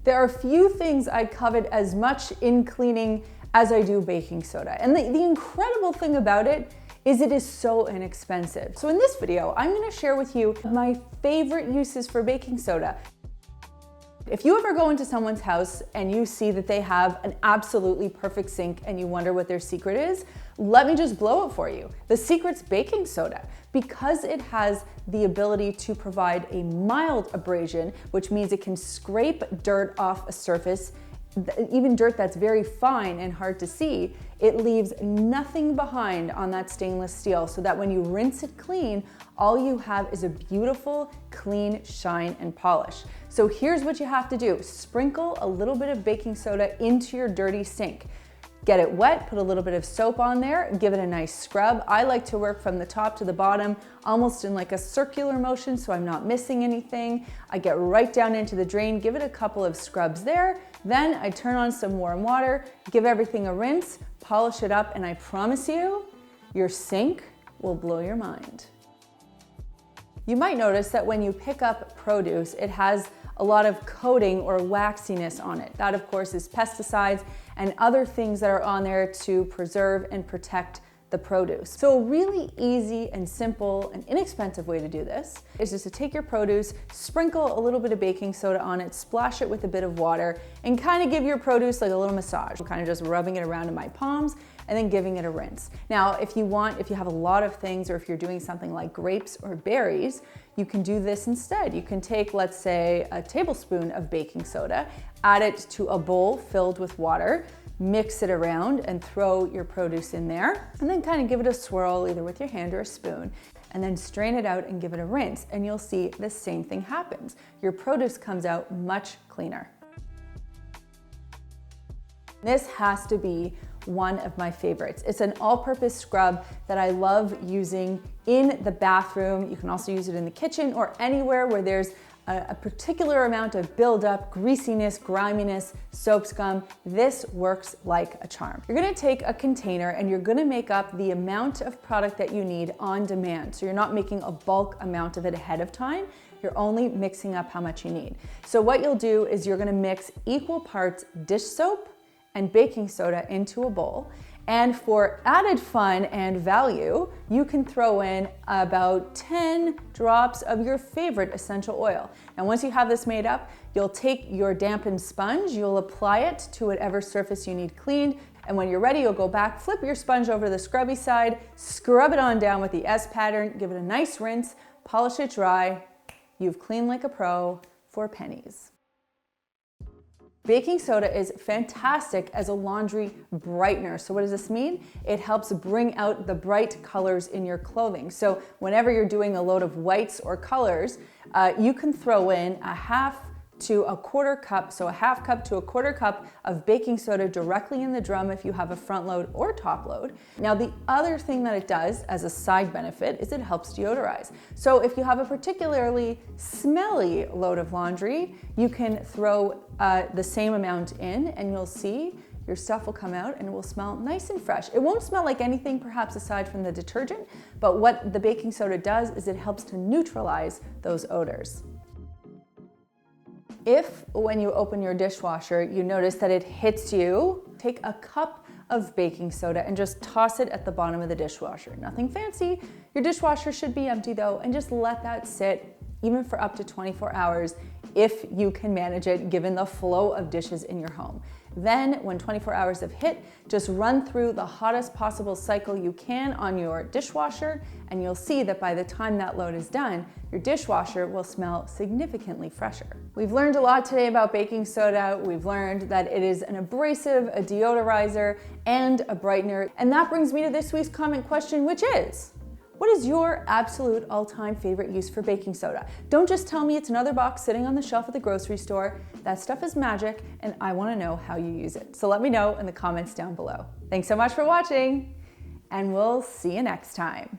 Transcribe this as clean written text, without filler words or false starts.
There are few things I covet as much in cleaning as I do baking soda. And the incredible thing about it is it is so inexpensive. So in this video, I'm gonna share with you my favorite uses for baking soda. If you ever go into someone's house and you see that they have an absolutely perfect sink and you wonder what their secret is, let me just blow it for you. The secret's baking soda. Because it has the ability to provide a mild abrasion, which means it can scrape dirt off a surface, even dirt that's very fine and hard to see, it leaves nothing behind on that stainless steel, so that when you rinse it clean, all you have is a beautiful, clean shine and polish. So here's what you have to do. Sprinkle a little bit of baking soda into your dirty sink. Get it wet, put a little bit of soap on there, give it a nice scrub. I like to work from the top to the bottom, almost in like a circular motion, so I'm not missing anything. I get right down into the drain, give it a couple of scrubs there. Then I turn on some warm water, give everything a rinse, polish it up, and I promise you, your sink will blow your mind. You might notice that when you pick up produce, it has a lot of coating or waxiness on it. That, of course, is pesticides and other things that are on there to preserve and protect the produce. So a really easy and simple and inexpensive way to do this is just to take your produce, sprinkle a little bit of baking soda on it, splash it with a bit of water, and kind of give your produce like a little massage. I'm kind of just rubbing it around in my palms and then giving it a rinse. Now, if you have a lot of things, or if you're doing something like grapes or berries, you can do this instead. You can take, let's say, a tablespoon of baking soda, add it to a bowl filled with water, mix it around and throw your produce in there, and then kind of give it a swirl either with your hand or a spoon, and then strain it out and give it a rinse, and you'll see the same thing happens. Your produce comes out much cleaner. This has to be one of my favorites. It's an all-purpose scrub that I love using in the bathroom. You can also use it in the kitchen or anywhere where there's a particular amount of buildup, greasiness, griminess, soap scum. This works like a charm. You're gonna take a container and you're gonna make up the amount of product that you need on demand. So you're not making a bulk amount of it ahead of time. You're only mixing up how much you need. So what you'll do is you're gonna mix equal parts dish soap and baking soda into a bowl. And for added fun and value, you can throw in about 10 drops of your favorite essential oil. And once you have this made up, you'll take your dampened sponge, you'll apply it to whatever surface you need cleaned, and when you're ready, you'll go back, flip your sponge over the scrubby side, scrub it on down with the S pattern, give it a nice rinse, polish it dry. You've cleaned like a pro for pennies. Baking soda is fantastic as a laundry brightener. So what does this mean? It helps bring out the bright colors in your clothing. So whenever you're doing a load of whites or colors, you can throw in a half to a quarter cup, so a half cup to a quarter cup of baking soda directly in the drum if you have a front load or top load. Now, the other thing that it does as a side benefit is it helps deodorize. So if you have a particularly smelly load of laundry, you can throw the same amount in and you'll see your stuff will come out and it will smell nice and fresh. It won't smell like anything perhaps aside from the detergent, but what the baking soda does is it helps to neutralize those odors. If, when you open your dishwasher, you notice that it hits you, take a cup of baking soda and just toss it at the bottom of the dishwasher. Nothing fancy. Your dishwasher should be empty though, and just let that sit even for up to 24 hours if you can manage it given the flow of dishes in your home. Then when 24 hours have hit, just run through the hottest possible cycle you can on your dishwasher, and you'll see that by the time that load is done, your dishwasher will smell significantly fresher. We've learned a lot today about baking soda. We've learned that it is an abrasive, a deodorizer, and a brightener. And that brings me to this week's comment question, which is, what is your absolute all-time favorite use for baking soda? Don't just tell me it's another box sitting on the shelf at the grocery store. That stuff is magic, and I want to know how you use it. So let me know in the comments down below. Thanks so much for watching, and we'll see you next time.